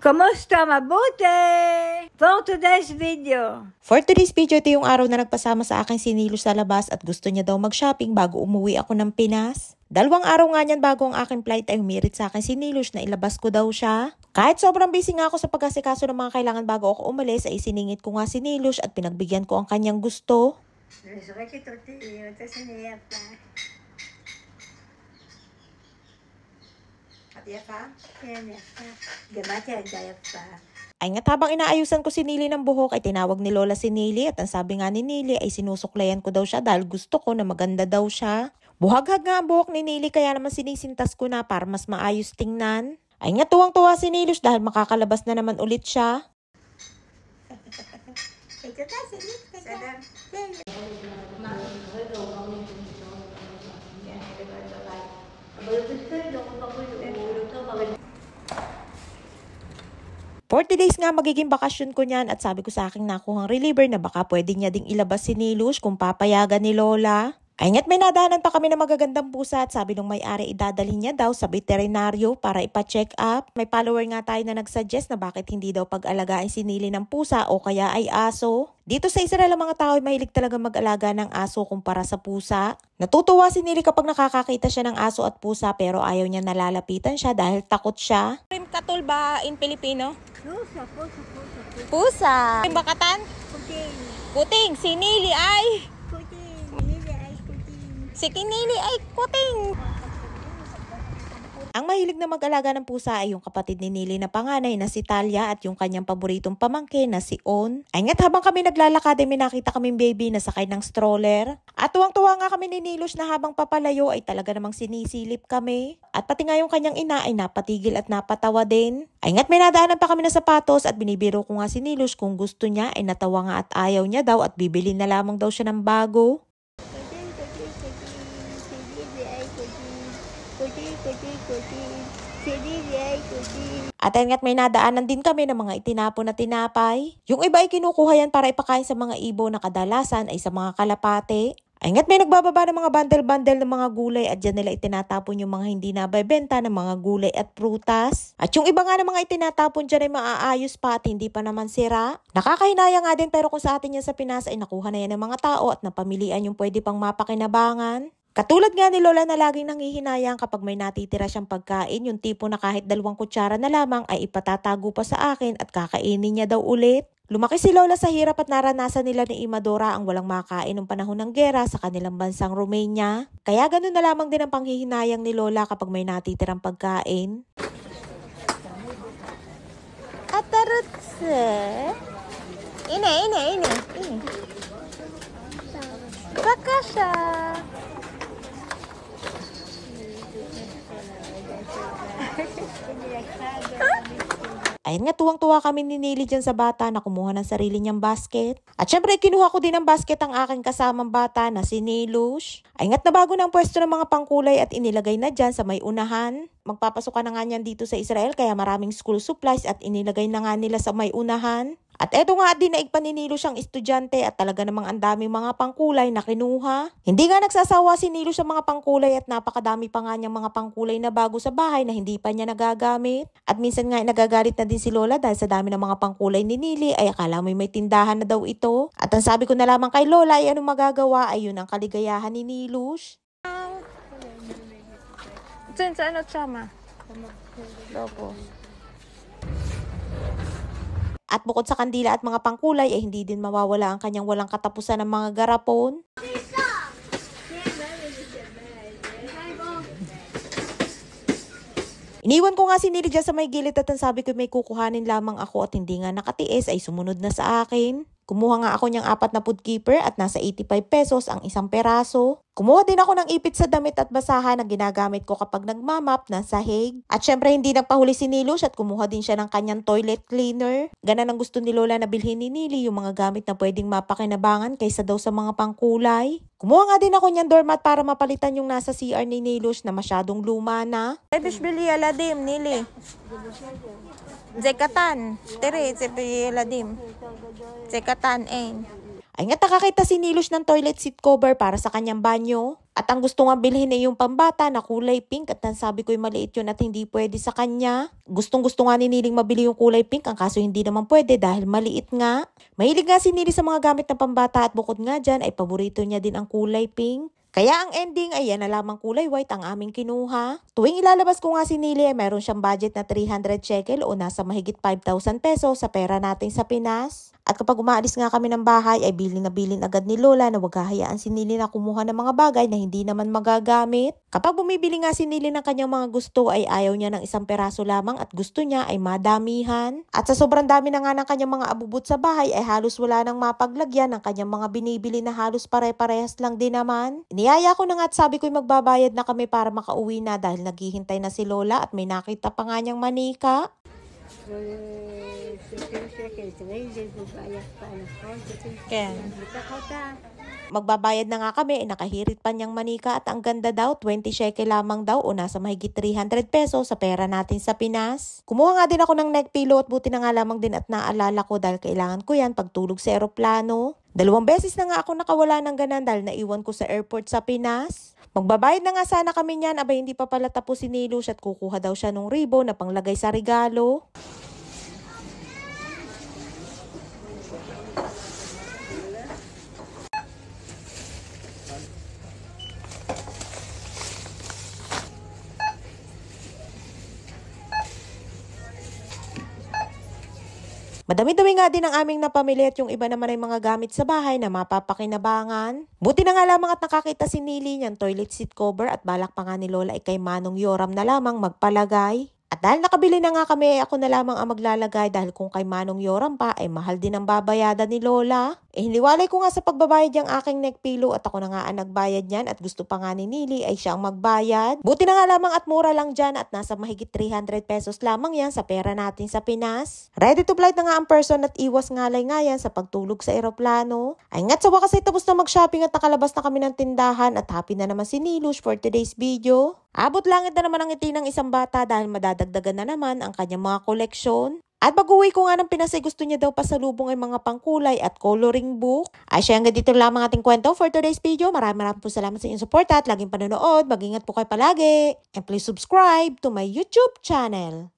Kamusta? Mabuti! For today's video. For today's video, ito yung araw na nagpasama sa akin si Nilo sa labas at gusto niya daw mag-shopping bago umuwi ako ng Pinas. 2 araw nga niyan bago ang aking flight ay humirit sa akin si Nilush na ilabas ko daw siya. Kahit sobrang busy nga ako sa pag-asikaso ng mga kailangan bago ako umalis ay siningit ko nga si Nilush at pinagbigyan ko ang kanyang gusto. Ay nga't habang inaayusan ko si Nili ng buhok ay tinawag ni Lola si Nili at ang sabi nga ni Nili ay sinusuklayan ko daw siya dahil gusto ko na maganda daw siya. Buhaghag nga ang buhok ni Nili kaya naman sinisintas ko na para mas maayos tingnan. Ay nga tuwang-tuwa si Nilush dahil makakalabas na naman ulit siya. For days nga magiging bakasyon ko niyan at sabi ko sa aking nakuhang reliever na baka pwede niya ding ilabas si Nilush kung papayagan ni Lola. Ay nga't may nadaanan pa kami ng magagandang pusa at sabi nung may-ari idadalhin niya daw sa veterinaryo para ipa-check up. May follower nga tayo na nagsuggest na bakit hindi daw pag-alagain si Nili ng pusa o kaya ay aso. Dito sa Israel ang mga tao ay mahilig talaga mag-alaga ng aso kumpara sa pusa. Natutuwa si Nili kapag nakakakita siya ng aso at pusa pero ayaw niya nalalapitan siya dahil takot siya. Katul ba in Filipino? Pusa. Bakatan? Kuting. Kuting. Si Nili ay... Si Kinili ay kuting. Ang mahilig na mag-alaga ng pusa ay yung kapatid ni Nili na panganay na si Talia at yung kanyang paboritong pamangkin na si On. Ay nga't habang kami naglalakad ay may nakita kaming baby na sakay ng stroller. At tuwang-tuwa nga kami ni Nilush na habang papalayo ay talaga namang sinisilip kami. At pati nga yung kanyang ina ay napatigil at napatawa din. Ay nga't may nadaanan pa kami na sapatos at binibiro ko nga si Nilush kung gusto niya ay natawa nga at ayaw niya daw at bibili na lamang daw siya ng bago. At ayun nga't may nadaanan din kami ng mga itinapon na tinapay. Yung iba ay kinukuha yan para ipakain sa mga ibo na kadalasan ay sa mga kalapate. Ay nga't may nagbababa ng mga bandel-bandel ng mga gulay at dyan nila itinatapon yung mga hindi nabebenta ng mga gulay at prutas. At yung iba nga ng mga itinatapon dyan ay maaayos pa at hindi pa naman sira. Nakakahinaya nga din pero kung sa atin yan sa Pinas ay nakuha na yan ng mga tao at napamilian yung pwede pang mapakinabangan. Katulad nga ni Lola na laging nanghihinayang kapag may natitira siyang pagkain, yung tipo na kahit 2 kutsara na lamang ay ipatatago pa sa akin at kakainin niya daw ulit. Lumaki si Lola sa hirap at naranasan nila ni Imadora ang walang makain ng panahon ng gera sa kanilang bansang Romania. Kaya ganun na lamang din ang panghihinayang ni Lola kapag may natitirang pagkain. Atarutse. Ine. Bakasha. Ayun nga, tuwang-tuwa kami ni Nili dyan sa bata na kumuha ng sarili niyang basket. At syempre, kinuha ko din ng basket ang aking kasamang bata na si Nilush. Ayun nga't nabago na ang pwesto ng mga pangkulay at inilagay na dyan sa may unahan. Magpapasukan na nga niyan dito sa Israel kaya maraming school supplies at inilagay na nga nila sa may unahan. At eto nga din naigpa ni Nilush ang estudyante at talaga namang ang daming mga pangkulay na kinuha. Hindi nga nagsasawa si Nilush sa mga pangkulay at napakadami pa nga niyang mga pangkulay na bago sa bahay na hindi pa niya nagagamit. At minsan nga nagagalit na din si Lola dahil sa dami ng mga pangkulay ni Nili ay akala mo may tindahan na daw ito. At ang sabi ko na lamang kay Lola ay anong magagawa ay yun ang kaligayahan ni Nilush. Ano tsama? Lopo. At bukod sa kandila at mga pangkulay ay hindi din mawawala ang kanyang walang katapusan ng mga garapon. Iniwan ko nga si Nili dyan sa may gilid at ang sabi ko may kukuhanin lamang ako at hindi nga nakatiis ay sumunod na sa akin. Kumuha nga ako niyang 4 na foodkeeper at nasa 85 pesos ang isang peraso. Kumuha din ako ng ipit sa damit at basahan na ginagamit ko kapag nagmamap ng sahig. At syempre hindi nagpahuli si Nilush at kumuha din siya ng kanyang toilet cleaner. Ganon ang gusto ni Lola na bilhin ni Nili yung mga gamit na pwedeng mapakinabangan kaysa daw sa mga pangkulay. Kumuha nga din ako niyang doormat para mapalitan yung nasa CR ni Nilush na masyadong luma na. Ebish bili aladim, Nili. Zekatan. Tere, aladim. Zekatan, Ay nga't nakakita si Nilush ng toilet seat cover para sa kanyang banyo. At ang gusto nga bilhin ay yung pambata na kulay pink at sabi ko'y maliit yun at hindi pwede sa kanya. Gustong-gusto nga ni Niling mabili yung kulay pink, ang kaso hindi naman pwede dahil maliit nga. Mahilig nga si Nili sa mga gamit ng pambata at bukod nga dyan ay paborito niya din ang kulay pink. Kaya ang ending ay yan na lamang kulay white ang aming kinuha. Tuwing ilalabas ko nga si Nili ay meron siyang budget na 300 shekel o nasa mahigit 5,000 pesos sa pera natin sa Pinas. At kapag umaalis nga kami ng bahay ay bilin na bilin agad ni Lola na wag hahayaan si Nili na kumuha ng mga bagay na hindi naman magagamit. Kapag bumibili nga si Nili ng kanyang mga gusto ay ayaw niya ng isang peraso lamang at gusto niya ay madamihan. At sa sobrang dami na nga ng kanyang mga abubot sa bahay ay halos wala nang mapaglagyan ng kanyang mga binibili na halos pare-parehas lang din naman. Niyaya ko na nga at sabi ko'y magbabayad na kami para makauwi na dahil naghihintay na si Lola at may nakita pa nga niyang manika. Magbabayad na nga kami, nakahirit pa niyang manika at ang ganda daw, 20 shekel lamang daw o nasa mahigit 300 pesos sa pera natin sa Pinas. Kumuha nga din ako ng neck pillow at buti na nga lamang din at naalala ko dahil kailangan ko yan pagtulog sa eroplano. 2 beses na nga ako nakawala ng ganan dahil naiwan ko sa airport sa Pinas. Magbabayad na nga sana kami niyan, abay hindi pa pala tapos si Nilush at kukuha daw siya ng ribbon na panglagay sa regalo. Madami-dami nga din ang aming napamili at yung iba naman ay mga gamit sa bahay na mapapakinabangan. Buti na nga lamang at nakakita si Nili niyang toilet seat cover at balak pa nga ni Lola ay kay Manong Yoram na lamang magpalagay. At dahil nakabili na nga kami, ako na lamang ang maglalagay dahil kung kay Manong Yoram pa ay mahal din ang babayadan ni Lola. Hiniwalay ko nga sa pagbabayad yung aking neck pillow at ako na nga ang nagbayad niyan at gusto pa nga ni Nili ay siya ang magbayad. Buti na nga lamang at mura lang dyan at nasa mahigit 300 pesos lamang yan sa pera natin sa Pinas. Ready to flight na nga ang person at iwas ngalay nga yan sa pagtulog sa eroplano. Ay nga't sa wakas ay tapos na mag-shopping at nakalabas na kami ng tindahan at happy na naman si Nilush for today's video. Abot langit na naman ang ngiti ng isang bata dahil madadagdagan na naman ang kanyang mga koleksyon. At pag-uwi ko nga ng Pinas ay gusto niya daw pasalubong ay mga pangkulay at coloring book. Ay siya hanggang dito lamang ating kwento for today's video. Maraming po salamat sa inyong support at laging panonood. Mag-ingat po kayo palagi. And please subscribe to my YouTube channel.